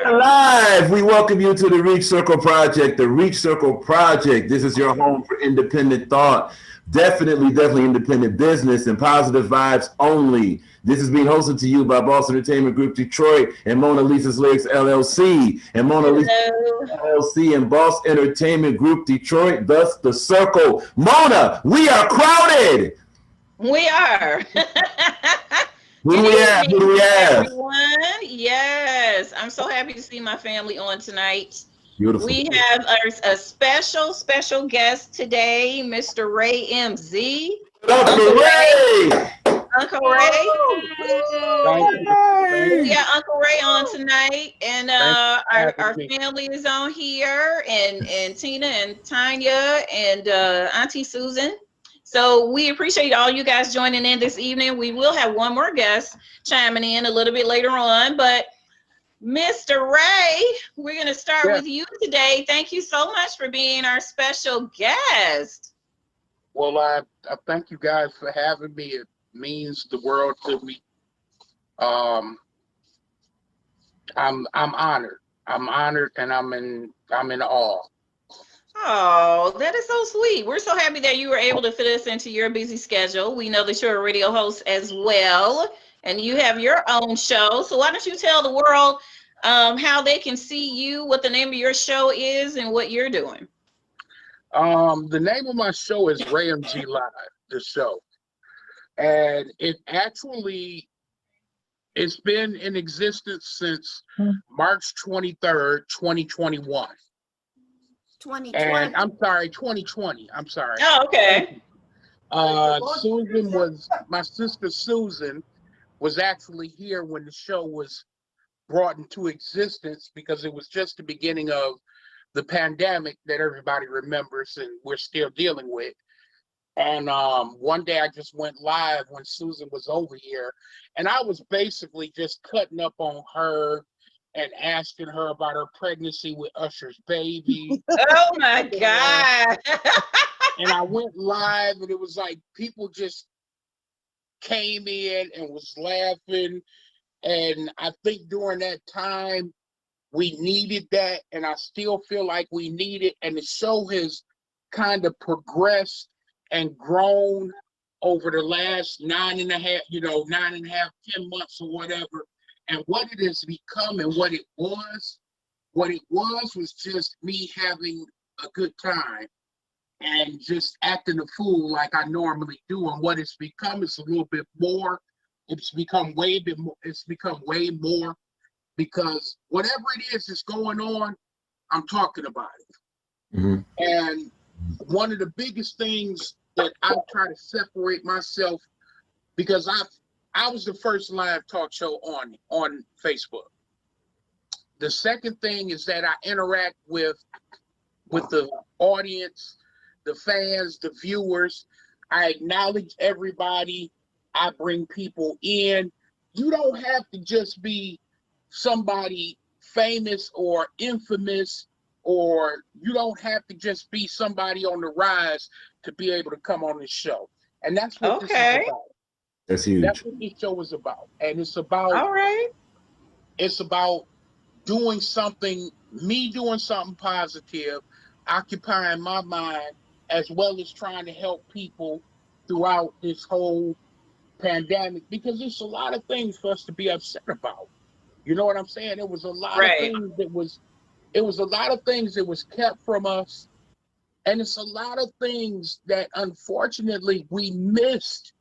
are live. We welcome you to the Reach Circle Project. The Reach Circle Project. This is your home for independent thought. Definitely independent business and positive vibes only. This is being hosted to you by Boss Entertainment Group Detroit and Mona Lisa's Lyrics LLC. And Mona Lisa LLC and Boss Entertainment Group Detroit, thus the circle. Mona, we are crowded. We are. Who do we have? Who do we have? Everyone. Yes, I'm so happy to see my family on tonight. Beautiful. We have a special guest today, Mr. Ray MZ. Uncle Ray. Uncle Ray. Thank you. Yeah, Uncle Ray on tonight, and our family is on here, and Tina and Tanya and Auntie Susan. So we appreciate all you guys joining in this evening. We will have one more guest chiming in a little bit later on, but Mr. Ray, we're going to start with you today. Thank you so much for being our special guest. Well, I thank you guys for having me. It means the world to me. I'm honored. I'm honored, and I'm in awe. Oh, that is so sweet. We're so happy that you were able to fit us into your busy schedule. We know that you're a radio host as well, and you have your own show. So why don't you tell the world how they can see you, what the name of your show is, and what you're doing? The name of my show is Ray MZ Live, the show. And it's been in existence since March 23rd, 2021. 2020. And I'm sorry, 2020. I'm sorry. Oh, okay. My sister Susan was actually here when the show was brought into existence, because it was just the beginning of the pandemic that everybody remembers and we're still dealing with. And one day I just went live when Susan was over here, and I was basically just cutting up on her and asking her about her pregnancy with Usher's baby. Oh my God. And I went live, and it was like people just came in and was laughing. And I think during that time, we needed that. And I still feel like we need it. And the show has kind of progressed and grown over the last 9.5, 10 months or whatever. And what it has become and what it was just me having a good time and just acting a fool like I normally do. And what it's become is a little bit more. It's become way more, because whatever it is that's going on, I'm talking about it. Mm-hmm. And one of the biggest things that I try to separate myself, because I was the first live talk show on Facebook. The second thing is that I interact with the audience, the fans, the viewers. I acknowledge everybody. I bring people in. You don't have to just be somebody famous or infamous, or you don't have to just be somebody on the rise to be able to come on this show. And that's what this is about. That's huge. That's what this show is about. And it's about, all right. It's about doing something positive, occupying my mind, as well as trying to help people throughout this whole pandemic, because there's a lot of things for us to be upset about. You know what I'm saying? It was a lot of things that was kept from us. And it's a lot of things that unfortunately we missed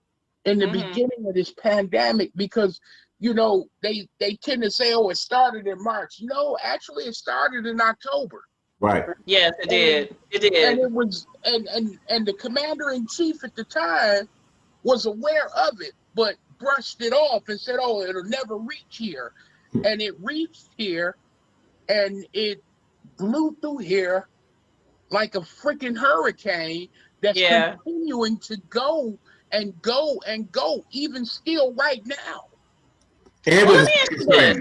in the beginning of this pandemic, because, they tend to say, oh, it started in March. No, actually it started in October. Right. Yes, it did. It did. And it was, and the commander-in-chief at the time was aware of it, but brushed it off and said, oh, it'll never reach here. And it reached here, and it blew through here like a freaking hurricane that's continuing to go and go and go, even still right now. Let me ask you this.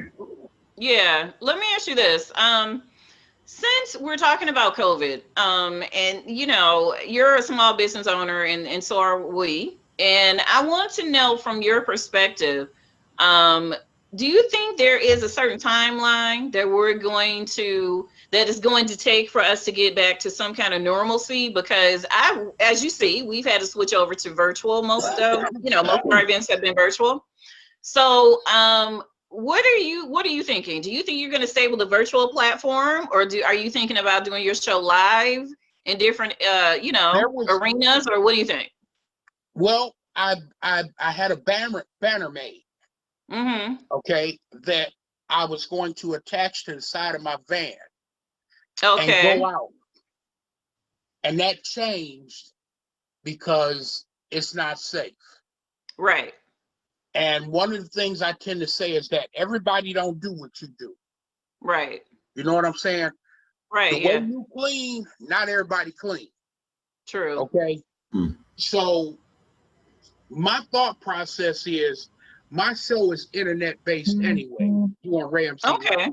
Yeah, let me ask you this. Since we're talking about COVID, and you're a small business owner, and so are we. And I want to know from your perspective, do you think there is a certain timeline that that is going to take for us to get back to some kind of normalcy? Because as you see, we've had to switch over to virtual. Most of our events have been virtual. So, what are you thinking? Do you think you're going to stay with the virtual platform, or are you thinking about doing your show live in different, arenas, or what do you think? Well, I had a banner made. Mm-hmm. Okay, that I was going to attach to the side of my van. Okay. And go out. And that changed because it's not safe. Right. And one of the things I tend to say is that everybody don't do what you do. Right. You know what I'm saying? Right. The way you clean, not everybody clean. True. Okay. So my thought process is my show is internet based anyway. Doing Ramsey. Okay.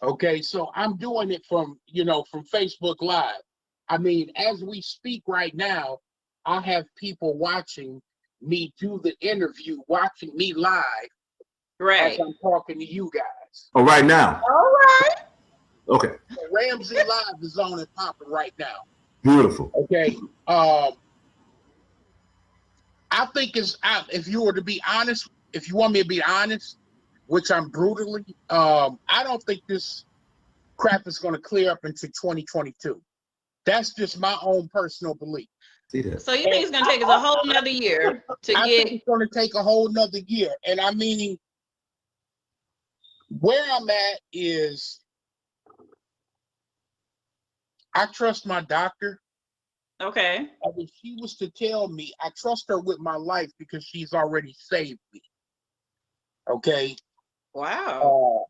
Okay, so I'm doing it from Facebook Live. I mean, as we speak right now, I have people watching me do the interview, watching me live. Right. As I'm talking to you guys. Oh, right now. All right. Okay. So Ramsey Live is on and popping right now. Beautiful. Okay. I think if you were to be honest, if you want me to be honest, which I'm brutally, I don't think this crap is going to clear up into 2022. That's just my own personal belief. So you think it's going to take us a whole nother year to I think it's going to take a whole nother year. And I mean, where I'm at is I trust my doctor. Okay. And if she was to tell me, I trust her with my life because she's already saved me. Okay. Wow.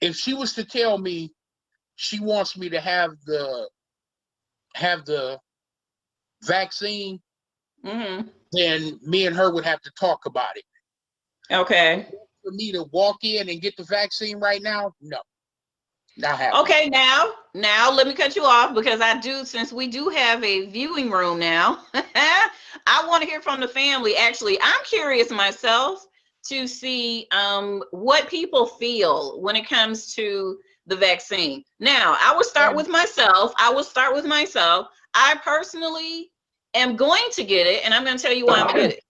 If she was to tell me she wants me to have the vaccine, then me and her would have to talk about it. Okay. For me to walk in and get the vaccine right now, no. Not happening. Okay, now let me cut you off because since we do have a viewing room now, I want to hear from the family. Actually, I'm curious myself to see what people feel when it comes to the vaccine. Now, I will start with myself. I personally am going to get it, and I'm going to tell you why I'm going to get it.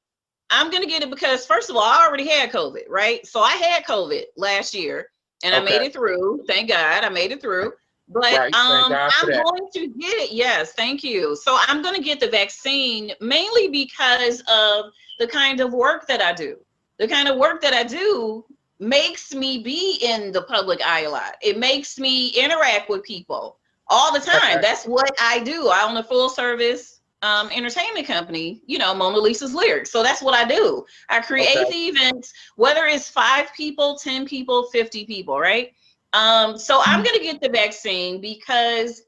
I'm going to get it because, first of all, I already had COVID, right? So I had COVID last year, and I made it through. Thank God I made it through. But I'm going to get it. Yes, thank you. So I'm going to get the vaccine mainly because of the kind of work that I do. The kind of work that I do makes me be in the public eye a lot. It makes me interact with people all the time. Okay. That's what I do. I own a full service entertainment company, Mona Lisa's Lyrics. So that's what I do. I create the events, whether it's 5 people, 10 people, 50 people, right? So I'm going to get the vaccine because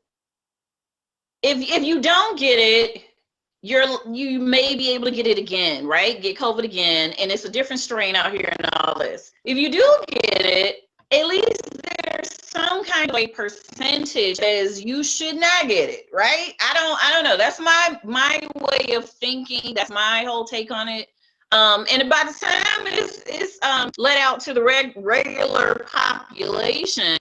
if you don't get it, you may be able to get it again, right? Get COVID again, and it's a different strain out here and all this. If you do get it, at least there's some kind of a percentage as you should not get it, right? I don't know. That's my way of thinking. That's my whole take on it. And by the time it's let out to the regular population,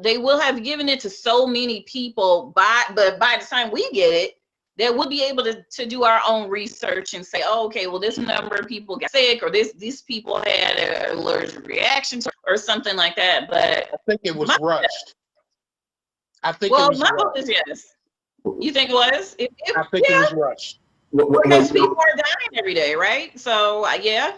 they will have given it to so many people. But by the time we get it, that we'll be able to do our own research and say, oh, okay, well, this number of people got sick, or these people had an allergic reaction or something like that. But I think it was rushed. My vote is yes. You think it was? I think it was rushed. Because people are dying every day, right? So yeah.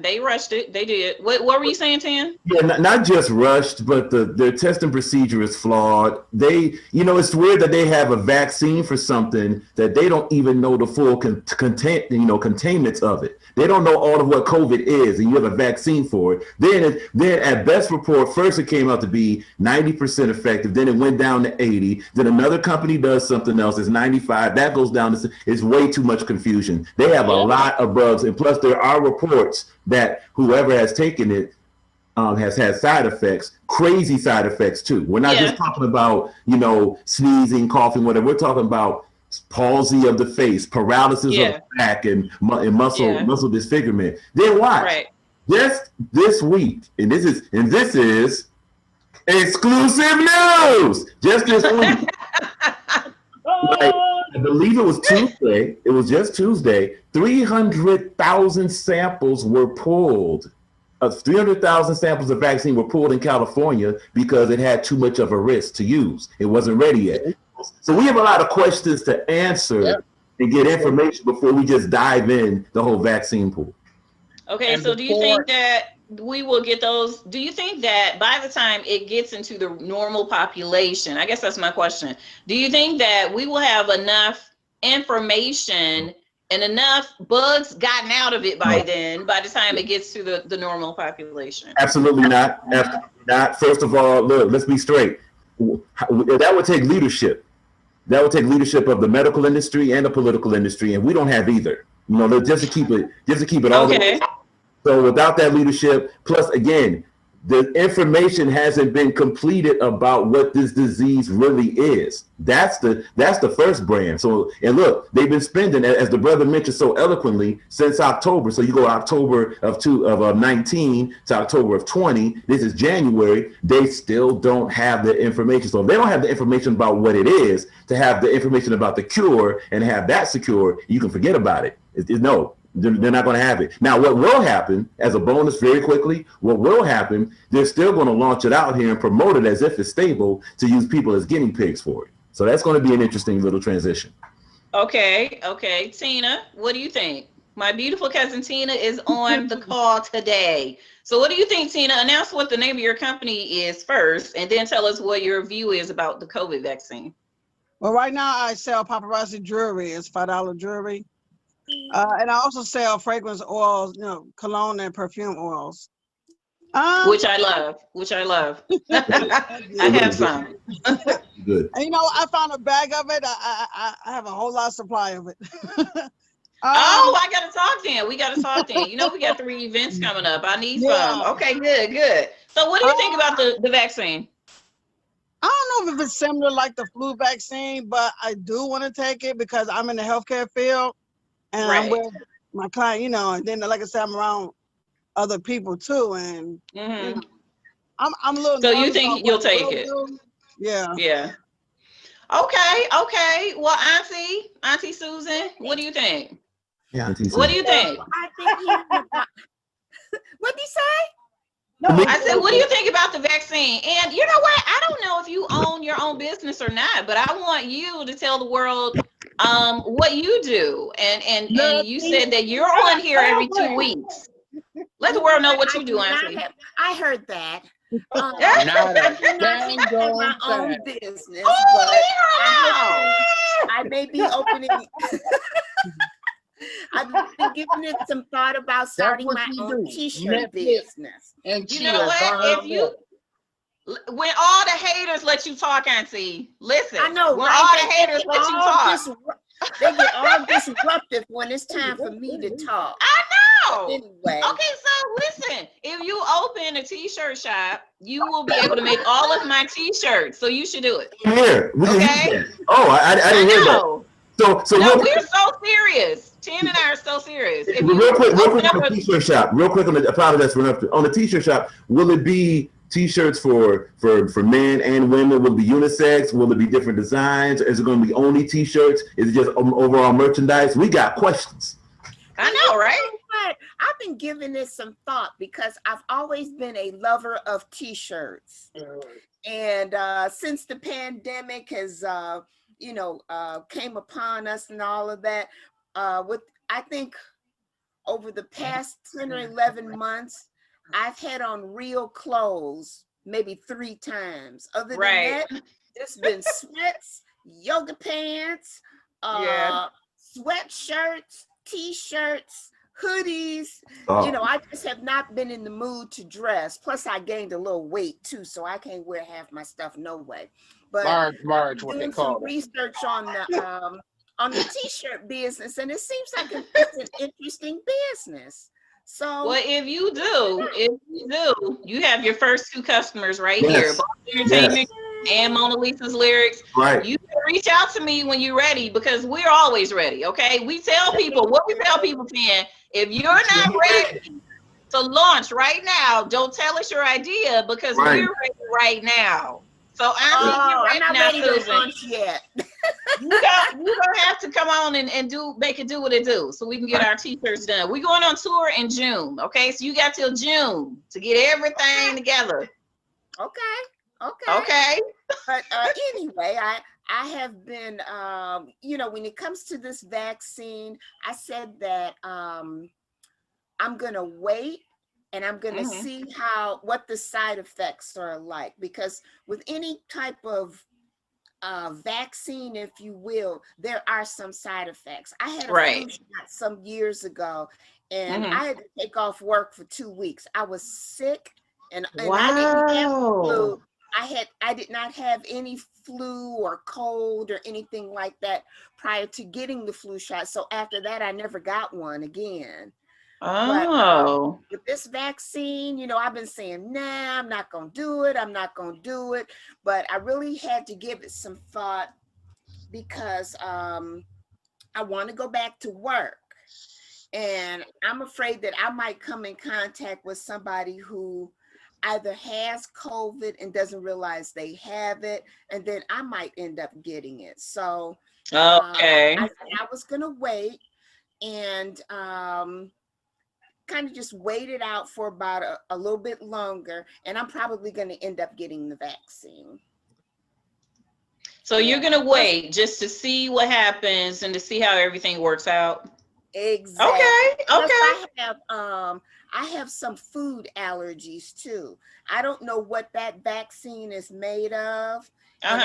They rushed it. They did. What were you saying, Tan? Yeah, not just rushed, but their testing procedure is flawed. It's weird that they have a vaccine for something that they don't even know the full containments of it. They don't know all of what COVID is, and you have a vaccine for it. Then at best report, first it came out to be 90% effective. Then it went down to 80. Then another company does something else. It's 95. That goes down to, it's way too much confusion. They have a lot of bugs, and plus there are reports that whoever has taken it has had side effects, crazy side effects too. We're not just talking about, sneezing, coughing, whatever. We're talking about palsy of the face, paralysis of the back, and muscle disfigurement. Then watch. Right. just this week, and this is exclusive news. Just this week, like, I believe it was Tuesday. It was just Tuesday. 300,000 samples were pulled. 300,000 samples of vaccine were pulled in California because it had too much of a risk to use. It wasn't ready yet. So we have a lot of questions to answer and get information before we just dive in the whole vaccine pool. Okay, so do you think that we will get those? Do you think that by the time it gets into the normal population, I guess that's my question. Do you think that we will have enough information and enough bugs gotten out of it by then, by the time it gets to the normal population? Absolutely not. Absolutely not. First of all, look, let's be straight. That would take leadership. That would take leadership of the medical industry and the political industry, and we don't have either. You know, just to keep it all. Okay. So without that leadership, plus again, the information hasn't been completed about what this disease really is. That's the first brand. So, and look, they've been spending, as the brother mentioned so eloquently, since October. So you go October of 19 to October of 20. This is January. They still don't have the information. So if they don't have the information about what it is, to have the information about the cure and have that secure, you can forget about it. No. They're not going to have it. Now, what will happen, as a bonus very quickly, what will happen, they're still going to launch it out here and promote it as if it's stable to use people as guinea pigs for it. So that's going to be an interesting little transition. Okay. Tina, what do you think? My beautiful cousin Tina is on the call today. So what do you think, Tina? Announce what the name of your company is first, and then tell us what your view is about the COVID vaccine. Well, right now I sell paparazzi jewelry. It's $5 jewelry. And I also sell fragrance oils, you know, cologne and perfume oils. Which I love. I have some. Good. And, you know, I found a bag of it. I have a whole lot of supply of it. I gotta talk then. We gotta talk then. You know, we got 3 events coming up. I need some. Okay, good. So what do you think about the vaccine? I don't know if it's similar like the flu vaccine, but I do want to take it because I'm in the healthcare field. And I'm with my client, you know, and then like I said, I'm around other people too, and you know, I'm a little. So you think you'll take it? Yeah. Yeah. Okay. Well, Auntie Susan, what do you think? Yeah. What do you think? I think what'd he say? No, I said, what do you think about the vaccine? And you know what? I don't know if you own your own business or not, but I want you to tell the world what you do. And you said that you're on here every 2 weeks. Let the world know what you do, Auntie. I heard that. I have my own business, but I may be opening. I've been giving it some thought about starting my own t-shirt business. And you know what? When all the haters let you talk, Auntie, listen. I know. When all the haters let you talk, they get all disruptive when it's time for me to talk. I know. Anyway. Okay, so listen. If you open a t-shirt shop, you will be able to make all of my t-shirts. So you should do it. Here. Okay. Oh, I didn't hear that. So no, we're so serious. Tim and I are so serious. Real quick on the t-shirt shop. Real quick on the apologize for enough. On the t-shirt shop, will it be t-shirts for men and women? Will it be unisex? Will it be different designs? Is it going to be only t-shirts? Is it just overall merchandise? We got questions. I know, right? But I've been giving this some thought because I've always been a lover of t-shirts, and since the pandemic has came upon us and all of that, I think over the past 10 or 11 months, I've had on real clothes maybe 3 times. Other than that, it's been sweats, yoga pants, sweatshirts, t-shirts, hoodies. You know, I just have not been in the mood to dress. Plus, I gained a little weight too, so I can't wear half my stuff no way. But Marge, what they call it. Research on the t-shirt business, and it seems like it's an interesting business. So, well, if you do, you have your first 2 customers right here, Boss Entertainment and Mona Lisa's Lyrics. Right. You can reach out to me when you're ready because we're always ready. Okay. We tell people what we tell people, Tim. If you're not ready, So launch right now. Don't tell us your idea because we're ready right now. So Auntie, you're ready I'm not now, ready to Susan. launch yet. You're gonna have to come on and make it do what it do so we can get our t-shirts done. We're going on tour in June. Okay, so you got till June to get everything together. Okay. But anyway, I have been you know, when it comes to this vaccine, I said that I'm gonna wait and I'm gonna see what the side effects are like, because with any type of vaccine, if you will, there are some side effects. I had a flu shot some years ago, and I had to take off work for 2 weeks. I was sick, and I didn't have flu. I did not have any flu or cold or anything like that prior to getting the flu shot. So after that, I never got one again. But with this vaccine, you know, I've been saying, nah, I'm not going to do it. I'm not going to do it. But I really had to give it some thought because I want to go back to work. And I'm afraid that I might come in contact with somebody who either has COVID and doesn't realize they have it. And then I might end up getting it. So I was going to wait and kind of just wait it out for about a little bit longer, and I'm probably going to end up getting the vaccine. So you're going to wait just to see what happens and to see how everything works out. Exactly. Okay. I have some food allergies too. I don't know what that vaccine is made of. And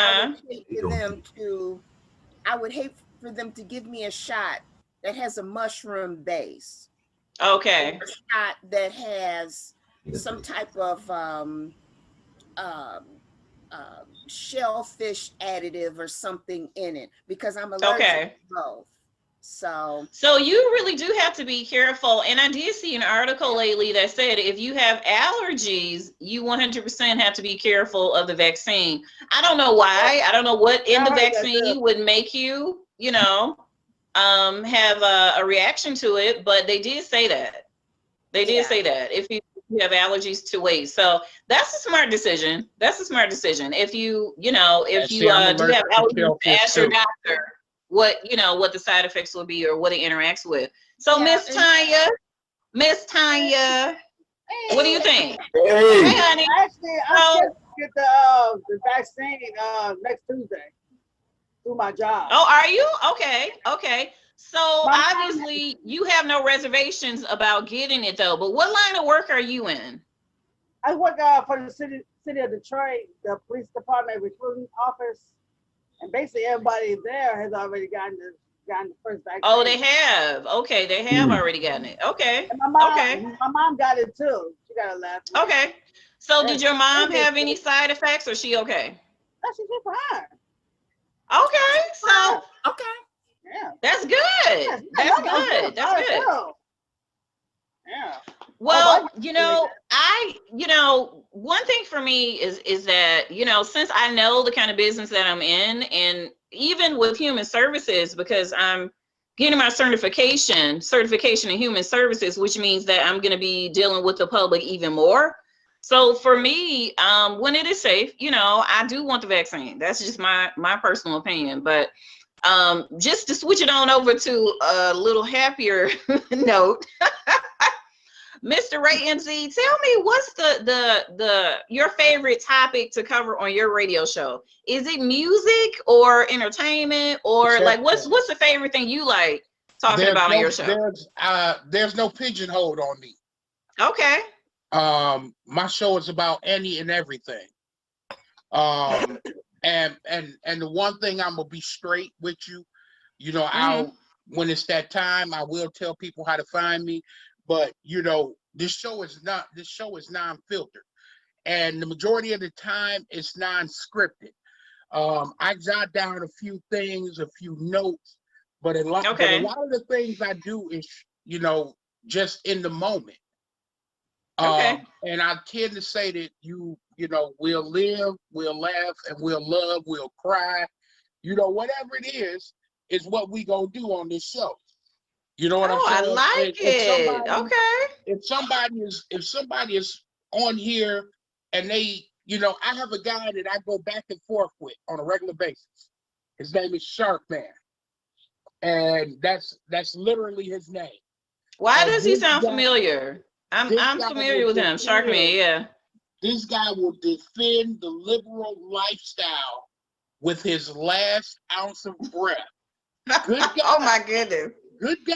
I would hate for them to give me a shot that has a mushroom base. Okay. A shot that has some type of shellfish additive or something in it, because I'm allergic to both. So you really do have to be careful. And I did see an article lately that said if you have allergies, you 100% have to be careful of the vaccine. I don't know why. I don't know what in the vaccine would make you, you know, have a reaction to it, but they did say that. They did say that if you have allergies to wait. So that's a smart decision. That's a smart decision. If you do have allergies, ask your doctor what the side effects will be or what it interacts with. So Miss Tanya, what do you think? Hey, honey. Actually, I'm going to get the vaccine next Tuesday through my job. Oh, are you? Okay. So obviously you have no reservations about getting it though, but what line of work are you in? I work for the city of Detroit, the police department recruiting office, and basically everybody there has already gotten the first vaccine. Oh, they have. Okay, they have already gotten it. Okay. And my mom got it too. She got it last week. Okay. So did your mom have any side effects, or is she okay? No, she's fine. Okay. So yeah, that's good. That's good. That's good. Yeah. Well, one thing for me is that, since I know the kind of business that I'm in, and even with human services, because I'm getting my certification in human services, which means that I'm going to be dealing with the public even more. So for me, when it is safe, I do want the vaccine. That's just my personal opinion. But just to switch it on over to a little happier note, Mr. Ray MZ, tell me what's your favorite topic to cover on your radio show? Is it music or entertainment, or like what's the favorite thing you like talking about on your show? There's no pigeonhole on me. Okay. My show is about any and everything. And the one thing I'm gonna be straight with you, when it's that time, I will tell people how to find me. But this show is non-filtered, and the majority of the time it's non-scripted. I jot down a few things, a few notes, but a lot of the things I do is just in the moment. And I tend to say that we'll live, we'll laugh, and we'll love, we'll cry. Whatever it is what we gonna do on this show. You know what I'm saying? I like it. Okay. If somebody is on here and they, you know, I have a guy that I go back and forth with on a regular basis. His name is Shark Man. And that's literally his name. Why And does he this sound guy- familiar? I'm this guy familiar will with him. Sharkman, yeah. This guy will defend the liberal lifestyle with his last ounce of breath. Good guy. Oh my goodness. Good guy.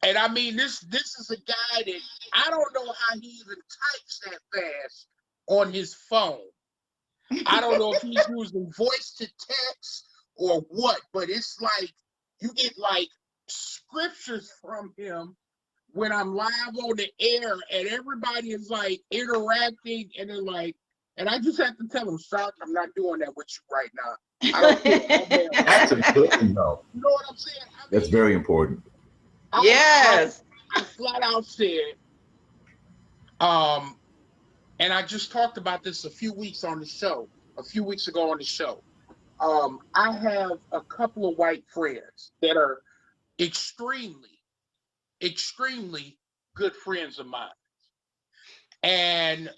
And I mean, this is a guy that I don't know how he even types that fast on his phone. I don't know if he's using voice to text or what, but it's like you get like scriptures from him when I'm live on the air and everybody is like interacting and they're like, and I just have to tell them, Shark, I'm not doing that with you right now. I don't care. That's important, though. You know what I'm saying? That's very important. Yes. I flat out said, and I just talked about this a few weeks ago on the show. I have a couple of white friends that are extremely, extremely good friends of mine. And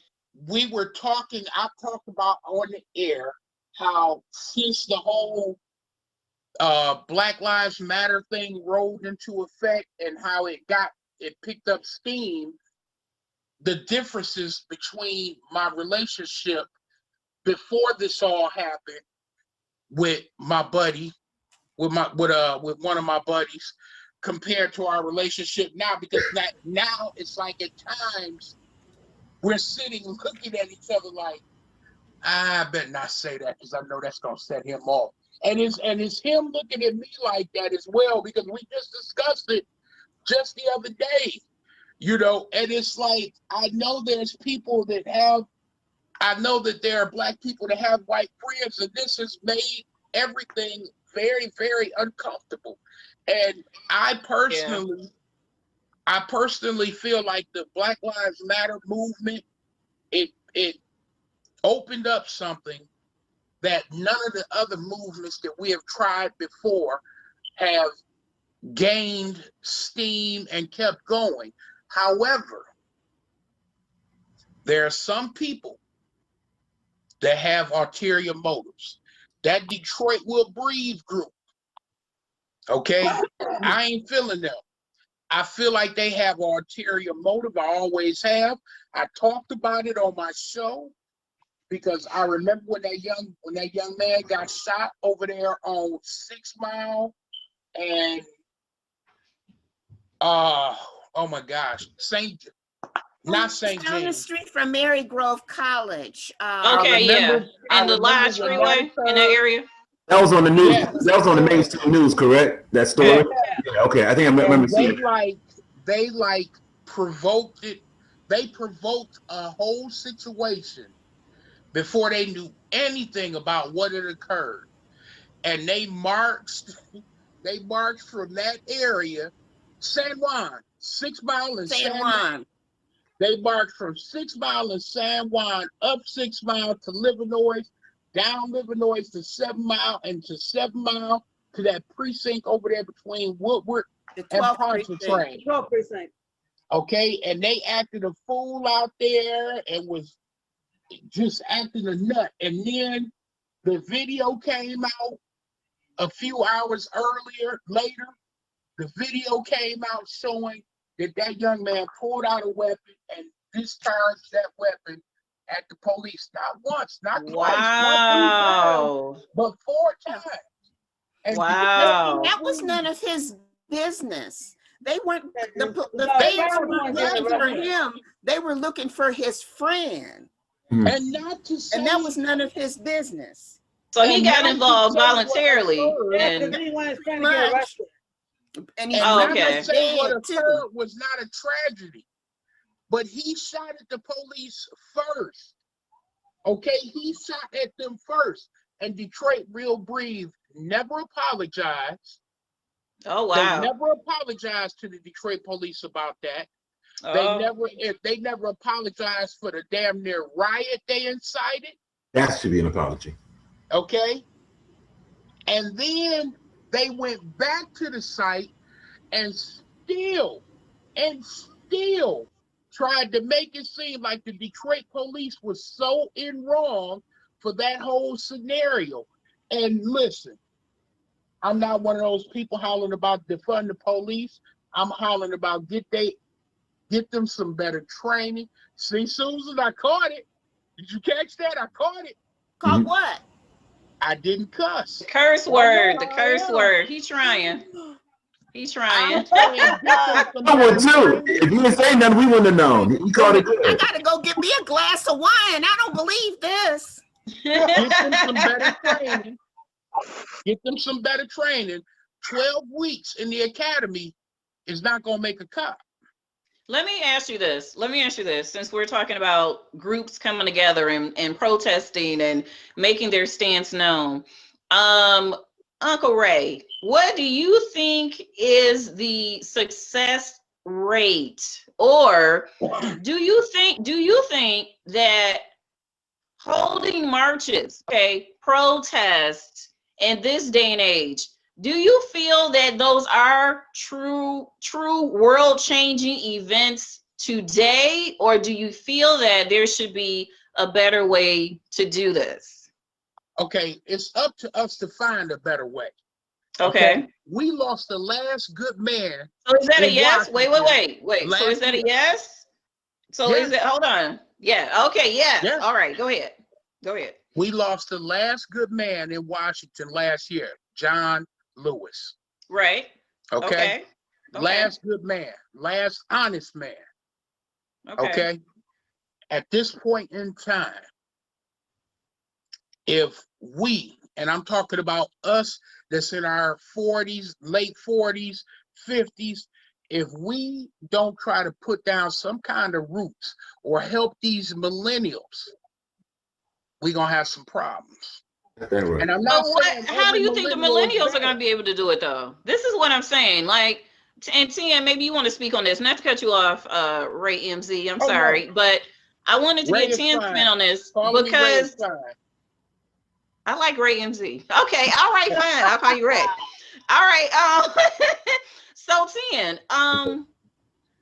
we were talking, I talked about on the air how since the whole Black Lives Matter thing rolled into effect and how it picked up steam, the differences between my relationship before this all happened with my buddy, with one of my buddies, compared to our relationship now, because now it's like at times we're sitting looking at each other like, I better not say that because I know that's gonna set him off. And it's him looking at me like that as well, because we just discussed it just the other day, you know. And it's like, I know there are Black people that have white friends, and this has made everything very, very uncomfortable. And I personally feel like the Black Lives Matter movement, it opened up something that none of the other movements that we have tried before have gained steam and kept going. However, there are some people that have ulterior motives. That Detroit Will Breathe group, okay? I ain't feeling them. I feel like they have an ulterior motive. I always have. I talked about it on my show, because I remember when that young man got shot over there on 6 Mile and oh my gosh, not St. Down the James. street from Mary Grove College. Okay, yeah. And the Lodge Freeway in that area. That was on the news. Yeah. That was on the mainstream news, correct? That story. Yeah. Okay, I think I remember seeing it. They provoked it. They provoked a whole situation before they knew anything about what had occurred, and they marched from that area, San Juan, 6 Mile and San Juan. They marched from 6 Mile and San Juan up 6 Mile to Livernois, down Livernois to 7 Mile, and to 7 Mile to that precinct over there between Woodward and Pontchartrain. 12th precinct. Okay, and they acted a fool out there and was just acting a nut. And then the video came out a few hours later. The video came out showing that young man pulled out a weapon and discharged that weapon at the police. Not once, not twice, not 3 times, but 4 times. And wow. That was none of his business. They weren't, the fans weren't looking for him. They were looking for his friend. And not to say, and that was none of his business. So he got involved voluntarily. And he was trying to get arrested. And not to say what occurred was not a tragedy, but he shot at the police first. Okay, he shot at them first. And Detroit Will Breathe never apologized. Oh wow! They never apologized to the Detroit police about that. They never apologized for the damn near riot they incited. That should be an apology. Okay. And then they went back to the site and still tried to make it seem like the Detroit police was so in wrong for that whole scenario. And listen, I'm not one of those people hollering about defund the police. I'm hollering about get them some better training. See, Susan, I caught it. Did you catch that? I caught it. Caught what? I didn't cuss. The curse word. He's trying. I'm saying get them some I would better too. If you didn't say nothing, we wouldn't have known. He called it I good. gotta go get me a glass of wine. I don't believe this. Get them some better training. Get them some better training. 12 weeks in the academy is not going to make a cop. Let me ask you this. Since we're talking about groups coming together and protesting and making their stance known. Uncle Ray, what do you think is the success rate? Or do you think that holding marches, protests in this day and age, do you feel that those are true world-changing events today, or do you feel that there should be a better way to do this? Okay, it's up to us to find a better way. Okay. We lost the last good man. So is that a yes? Washington. Wait. So is that a yes? So Yes. is it, hold on. Yeah, okay, yes. Yes. All right, go ahead. We lost the last good man in Washington last year, John Lewis. Right. Okay. Last good man, last honest man. Okay. At this point in time, if we, and I'm talking about us that's in our 40s, late 40s, 50s, if we don't try to put down some kind of roots or help these millennials, we're going to have some problems. And I'm not saying how do you think the millennial is millennials are going to be able to do it though? This is what I'm saying. Like, and Tia, maybe you want to speak on this, not to cut you off, Ray MZ, I'm sorry, no. but I wanted to Ray get Tim's spin on this because I like Ray MZ. Okay, all right, fine. I'll call you Ray. All right. So Tim,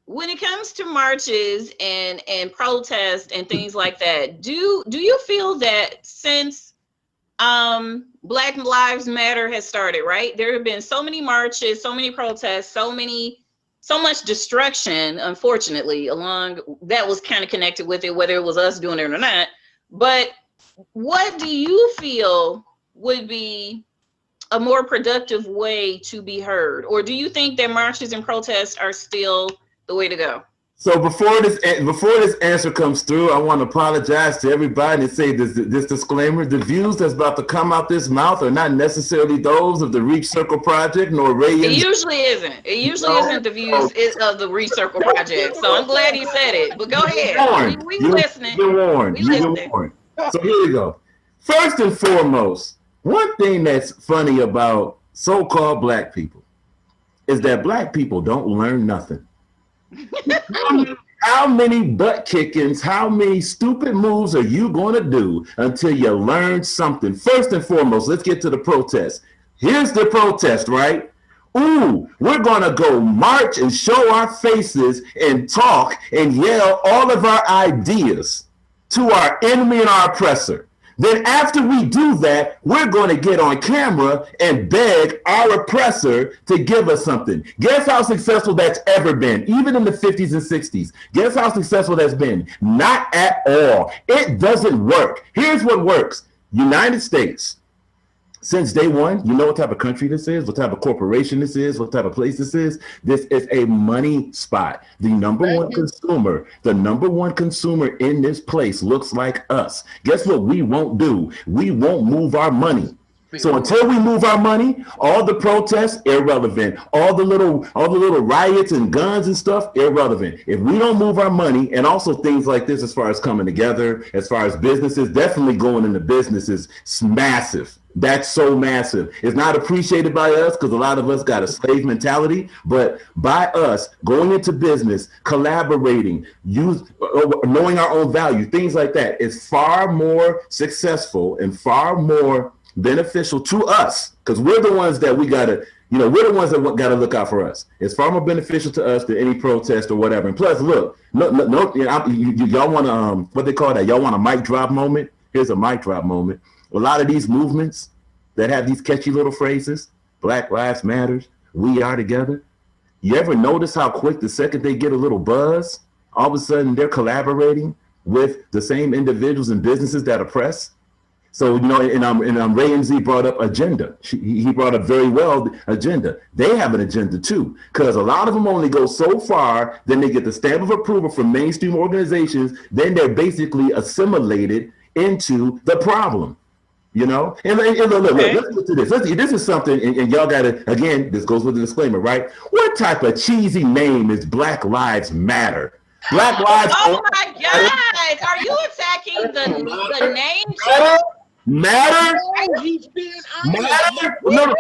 when it comes to marches and protests and things like that, do you feel that since Black Lives Matter has started, right? There have been so many marches, so many protests, so much destruction, unfortunately, along that was kind of connected with it, whether it was us doing it or not. But what do you feel would be a more productive way to be heard? Or do you think that marches and protests are still the way to go? So before this answer comes through, I want to apologize to everybody and say this disclaimer: the views that's about to come out this mouth are not necessarily those of the Reach Circle Project nor Ray. It usually isn't. It usually isn't the views of the Reach Circle Project. So I'm glad he said it. But go ahead. We listening. You've been warned. You've been warned. So here we go. First and foremost, one thing that's funny about so-called Black people is that Black people don't learn nothing. How many butt kickings, how many stupid moves are you going to do until you learn something? First and foremost, let's get to the protest. Here's the protest, right? Ooh, we're going to go march and show our faces and talk and yell all of our ideas to our enemy and our oppressor. Then after we do that, we're going to get on camera and beg our oppressor to give us something. Guess how successful that's ever been, even in the 50s and 60s. Guess how successful that's been? Not at all. It doesn't work. Here's what works. United States. Since day one, you know what type of country this is, what type of corporation this is, what type of place this is. This is a money spot. The number one consumer in this place looks like us. Guess what we won't do? We won't move our money. So until we move our money, all the protests, irrelevant. All the little riots and guns and stuff, irrelevant. If we don't move our money, and also things like this as far as coming together, as far as businesses, definitely going into businesses, it's massive. That's so massive. It's not appreciated by us because a lot of us got a slave mentality, but by us going into business, collaborating, knowing our own value, things like that is far more successful and far more beneficial to us because we're the ones that we got to You know, we're the ones that got to look out for us. It's far more beneficial to us than any protest or whatever. And plus, look, no, you know, y'all want to what they call that? Y'all want a mic drop moment? Here's a mic drop moment. A lot of these movements that have these catchy little phrases, Black Lives Matters, we are together. You ever notice how quick the second they get a little buzz, all of a sudden they're collaborating with the same individuals and businesses that oppress? So, you know, and Ray MZ brought up agenda. He brought up very well agenda. They have an agenda too, because a lot of them only go so far, then they get the stamp of approval from mainstream organizations, then they're basically assimilated into the problem, you know? And look, let's get to this. This is something, and y'all gotta, again, this goes with the disclaimer, right? What type of cheesy name is Black Lives Matter? Black Lives Oh my God, are you attacking the name? Matter? No,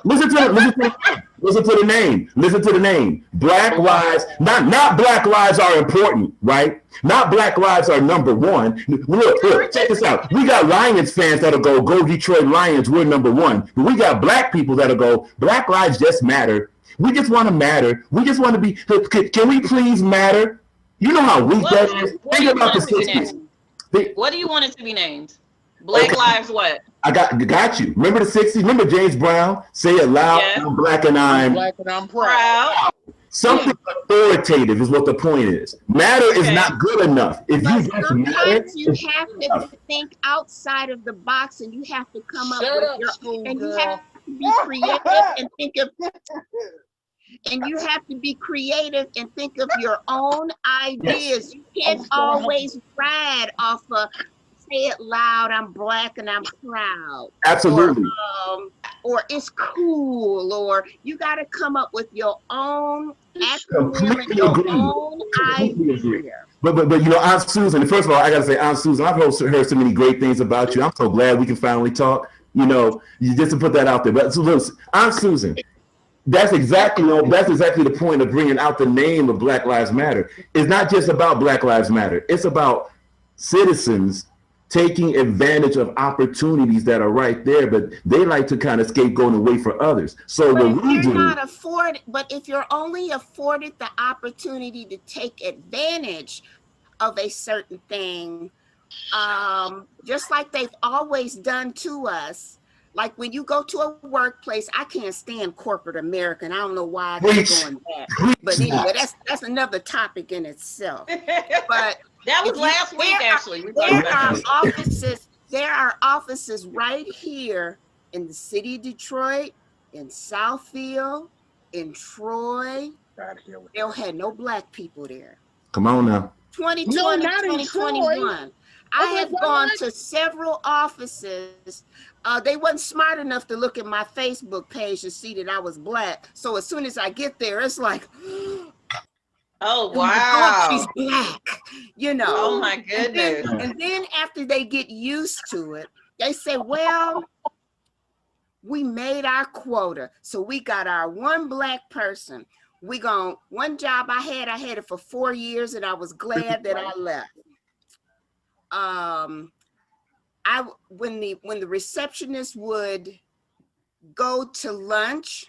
listen to the name. Listen to the name. Black lives, not Black lives are important, right? Not Black lives are number one. Look, check this out. We got Lions fans that'll go Detroit Lions, we're number one. But we got black people that'll go, Black lives just matter. We just want to matter. We just want to be, can we please matter? You know how weak that is? Think about the 60s. What do you want it to be named? Black Lives what? I got you. Remember the 60s? Remember James Brown? Say it loud. Yeah. I'm black and I'm proud. Something authoritative is what the point is. Matter is not good enough. If but you just matter, you have to think outside of the box, and you have to come up with your, and you have to be creative and think of. And you have to be creative and think of your own ideas. You can't always ride off of say it loud, I'm black and I'm proud. Absolutely. Or it's cool, or you got to come up with your own completely your agree. own idea. But you know, Aunt Susan, and first of all, I gotta say, Aunt Susan, I've heard so many great things about you. I'm so glad we can finally talk. You know, just to put that out there. But so listen, Aunt Susan, that's exactly the point of bringing out the name of Black Lives Matter. It's not just about Black Lives Matter. It's about citizens taking advantage of opportunities that are right there, but they like to kind of scapegoat and wait for others. So but if you're only afforded the opportunity to take advantage of a certain thing, just like they've always done to us. Like when you go to a workplace, I can't stand corporate America, and I don't know why they're going back. But anyway, that's another topic in itself. But that was last week, actually. There are offices right here in the city of Detroit, in Southfield, in Troy. They had no black people there. Come on now. 2020, 2021. I have gone to several offices. They wasn't smart enough to look at my Facebook page to see that I was black. So as soon as I get there, it's like, oh wow, she's black, you know. Oh my goodness. And then after they get used to it, they say, well, we made our quota. So we got our one black person. One job I had it for 4 years, and I was glad that I left. When the receptionist would go to lunch,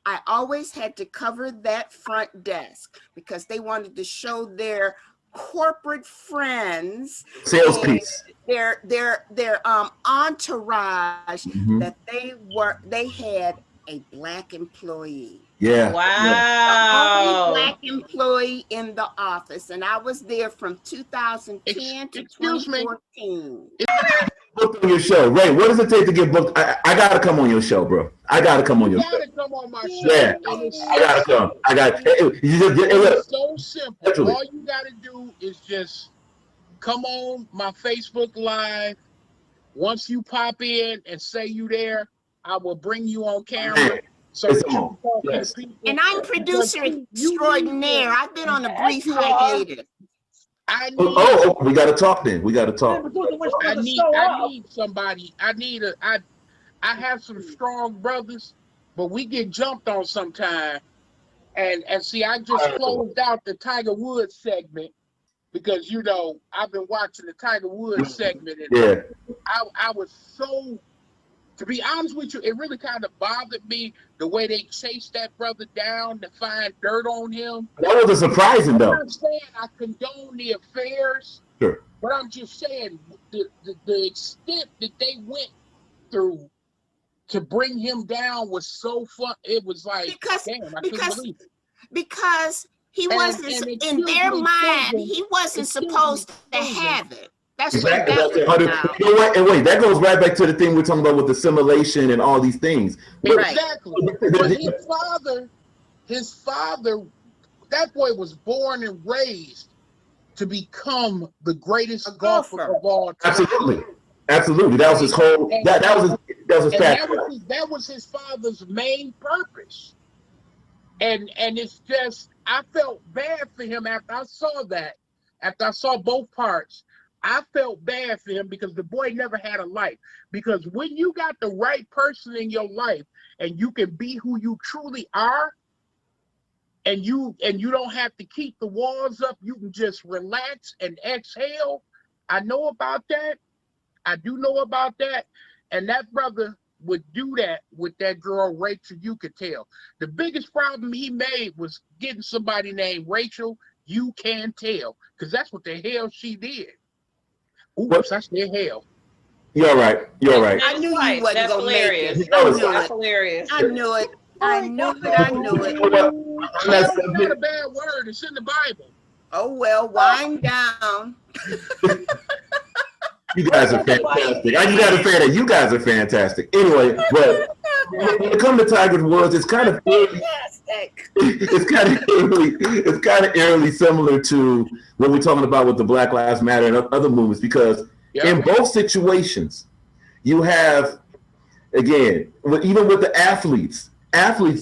I always had to cover that front desk because they wanted to show their corporate friends, sales piece, their entourage, that they had a black employee. Yeah. Wow. The only black employee in the office, and I was there from 2010 to 2014. Booked on your show, Ray. What does it take to get booked? I gotta come on your show, bro. I gotta come on your show. You gotta come on my show. Yeah, I gotta come. It's so simple. Literally. All you gotta do is just come on my Facebook Live. Once you pop in and say you there, I will bring you on camera. So yes. And I'm producer extraordinaire. I've been on a brief hiatus. We gotta talk then. We gotta talk. I need somebody. I have some strong brothers, but we get jumped on sometime. And see, I just closed out the Tiger Woods segment because you know I've been watching the Tiger Woods segment, and I was so to be honest with you, it really kind of bothered me the way they chased that brother down to find dirt on him. That wasn't surprising, though. I'm not saying I condone the affairs, sure, but I'm just saying the extent that they went through to bring him down was so fun. It was like, damn, I couldn't believe it. Because he wasn't, in their mind, he wasn't supposed to have it. That's exactly. what that was about. You know what? And wait, that goes right back to the thing we're talking about with assimilation and all these things. Exactly. But his father, that boy was born and raised to become the greatest golfer of all time. Absolutely. That was his whole. That was his path. That was his father's main purpose. And it's just, I felt bad for him after I saw that. After I saw both parts, I felt bad for him because the boy never had a life. Because when you got the right person in your life and you can be who you truly are, and you don't have to keep the walls up, you can just relax and exhale. I know about that. I do know about that. And that brother would do that with that girl, Rachel, you could tell. The biggest problem he made was getting somebody named Rachel, you can tell, because that's what the hell she did. Oops, I said hell. You're right. You're right. I knew you wasn't That's going to make hilarious. it. That's hilarious. I knew it. I knew it. That's not a bad word. It's in the Bible. Oh, well, wind down. You guys are fantastic. I just got to say that you guys are fantastic. Anyway, but when it comes to Tiger's Woods, it's kind of fantastic. It's kind of eerily similar to what we're talking about with the Black Lives Matter and other movements, because in both situations, you have, again, even with the athletes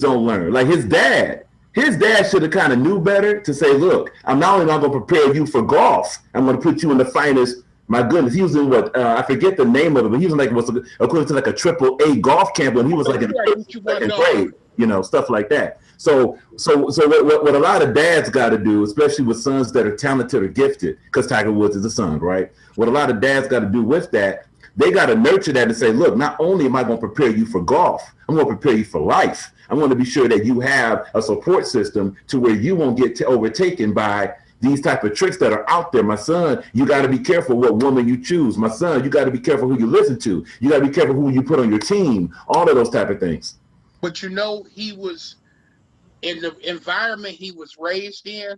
don't learn. Like his dad should have kind of knew better to say, look, I'm not only not going to prepare you for golf, I'm going to put you in the finest. My goodness, he was in what, I forget the name of it, but he was in like, what's equivalent to like a AAA golf camp when he was like in the second grade, you know, stuff like that. So what a lot of dads got to do, especially with sons that are talented or gifted, because Tiger Woods is a son, right? What a lot of dads got to do with that, they got to nurture that and say, look, not only am I going to prepare you for golf, I'm going to prepare you for life. I'm going to be sure that you have a support system to where you won't get overtaken by these type of tricks that are out there. My son, you got to be careful what woman you choose. My son, you got to be careful who you listen to. You got to be careful who you put on your team. All of those type of things. But you know, he was in the environment he was raised in,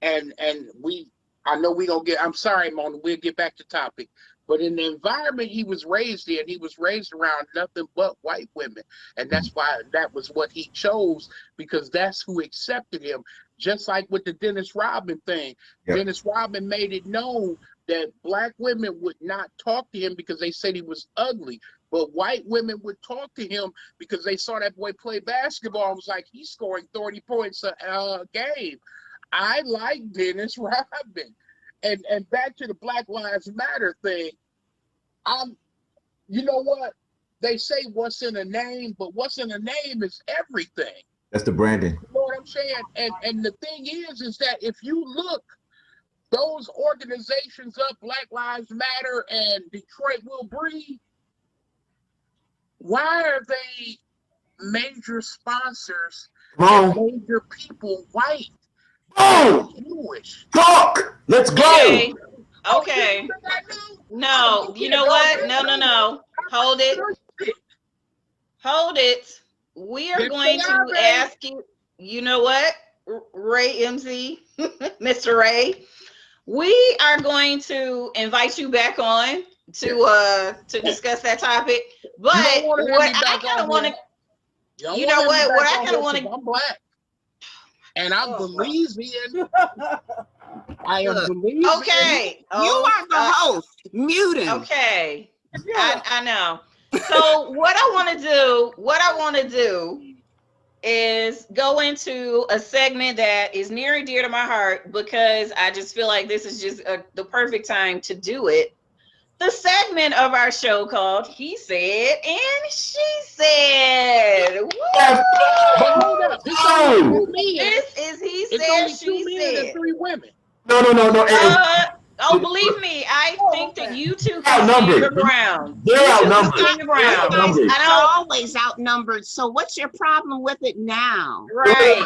and I know we don't get. I'm sorry, Mona. We'll get back to topic. But in the environment he was raised in, he was raised around nothing but white women, and that's why that was what he chose, because that's who accepted him. Just like with the Dennis Rodman thing, Dennis Rodman made it known that black women would not talk to him because they said he was ugly, but white women would talk to him because they saw that boy play basketball and was like, he's scoring 30 points a game. I like Dennis Rodman. And back to the Black Lives Matter thing, you know what? They say what's in a name, but what's in a name is everything. That's the branding. You know what I'm saying? And the thing is that if you look those organizations up, Black Lives Matter and Detroit Will Breathe, why are they major sponsors and major people white? Jewish. Talk. Let's go. Okay. No, you know what? No. Hold it. We are going to ask you. You know what, Ray MZ, Mr. Ray, we are going to invite you back on to discuss that topic. But what I kind of want to, you know what I kind of want to. I'm black. And I'm Belizean. I am Belizean. Okay. You are the host. Mute him. Okay. I know. So what I want to do is go into a segment that is near and dear to my heart, because I just feel like this is just the perfect time to do it. The segment of our show called He Said and She Said. Woo! But hold up. This is He Said, She Said. And 3 women. No. Oh, believe me, I think that you two They're can stand your outnumbered. ground. They're You two can outnumbered. stand your They're ground. outnumbered. I It's don't. always outnumbered. So what's your problem with it now? Right.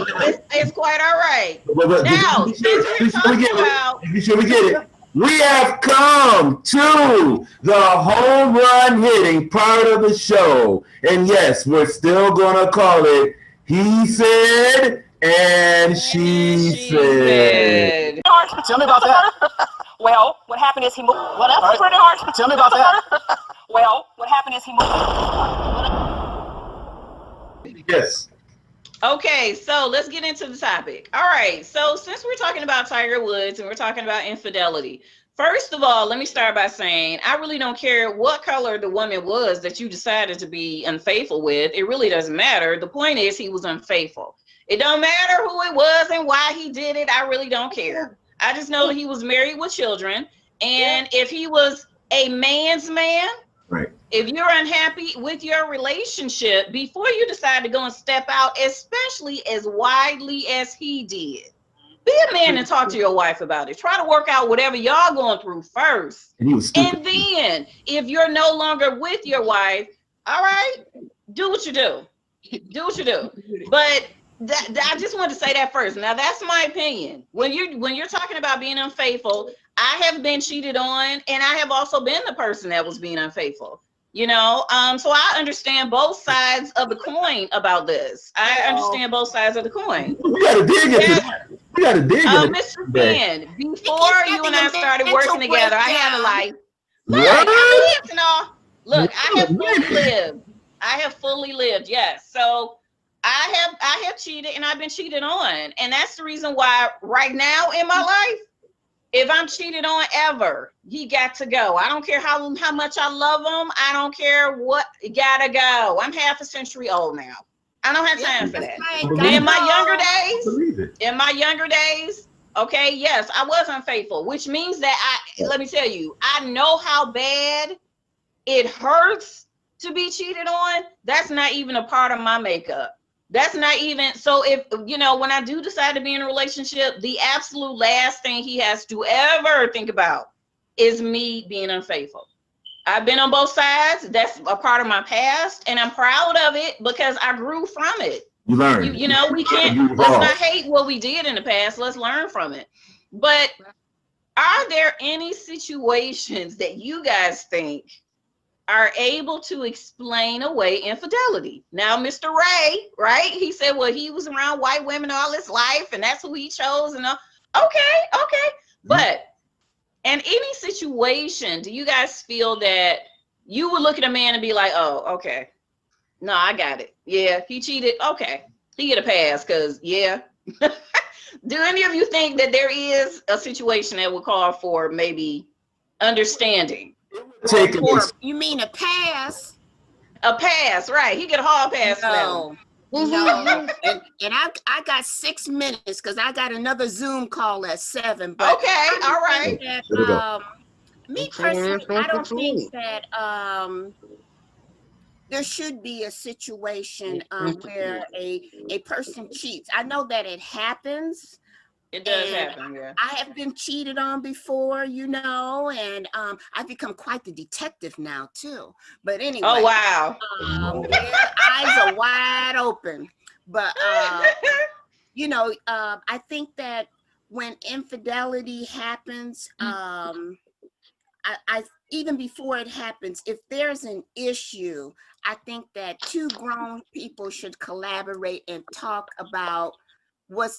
It's quite all right. Now, since we're talking about, Be sure we get it. We have come to the home run hitting part of the show. And yes, we're still going to call it He Said and She Said. Tell me about that. Well, what happened is he moved. Well, that's pretty hard. Tell me about that. Well, what happened is he moved. Yes. okay, so let's get into the topic. All right, so since we're talking about Tiger Woods and we're talking about infidelity, first of all, let me start by saying I really don't care what color the woman was that you decided to be unfaithful with. It really doesn't matter. The point is he was unfaithful. It don't matter who it was and why he did it. I really don't care. I just know that he was married with children. And if he was a man's man, Right. if you're unhappy with your relationship, before you decide to go and step out, especially as widely as he did, be a man and talk to your wife about it. Try to work out whatever y'all going through first. And he was stupid. And then if you're no longer with your wife, all right, do what you do. Do what you do. But I just wanted to say that first. Now that's my opinion. When you're talking about being unfaithful, I have been cheated on, and I have also been the person that was being unfaithful. So I understand both sides of the coin about this. I understand both sides of the coin. We got to dig into that. We got to dig into Mr. Finn, before you and I started working together, I had a life. Look, I have fully lived. I have fully lived, yes. So I have cheated, and I've been cheated on. And that's the reason why right now in my life, if I'm cheated on ever, he got to go. I don't care how much I love him. I don't care what, gotta go. I'm half a century old now. I don't have time for that. In my younger days, okay, yes, I was unfaithful, which means that let me tell you, I know how bad it hurts to be cheated on. That's not even a part of my makeup. That's not even, so if, when I do decide to be in a relationship, the absolute last thing he has to ever think about is me being unfaithful. I've been on both sides. That's a part of my past, and I'm proud of it because I grew from it. You learn. We can't, let's not hate what we did in the past. Let's learn from it. But are there any situations that you guys think are able to explain away infidelity? Now, Mr. Ray, right? He said, well, he was around white women all his life, and that's who he chose. And okay. But in any situation, do you guys feel that you would look at a man and be like, oh, okay, no, I got it. Yeah, he cheated. Okay, he get a pass because, yeah. Do any of you think that there is a situation that would call for maybe understanding? You mean a pass? A pass, right? He get a hard pass for that. No. And I got 6 minutes because I got another Zoom call at 7. But okay, all right. Me personally, I don't think that there should be a situation where a person cheats. I know that it happens. It does happen, yeah. I have been cheated on before, and I've become quite the detective now too. But anyway. Oh wow. Eyes are wide open. But I think that when infidelity happens, I even before it happens, if there's an issue, I think that two grown people should collaborate and talk about what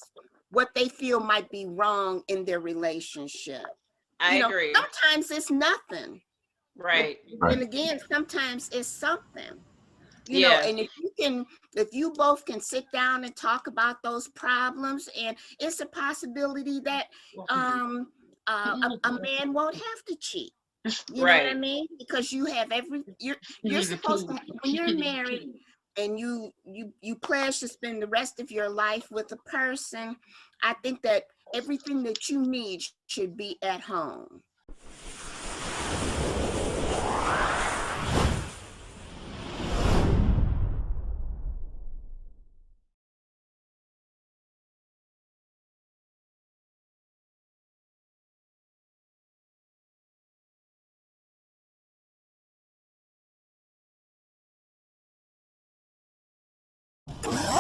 they feel might be wrong in their relationship. I agree. Sometimes it's nothing. Right. And again, sometimes it's something. And if you both can sit down and talk about those problems, and it's a possibility that a man won't have to cheat. You know what I mean? Because you have you're supposed to, when you're married and you pledge to spend the rest of your life with a person, I think that everything that you need should be at home. Bye.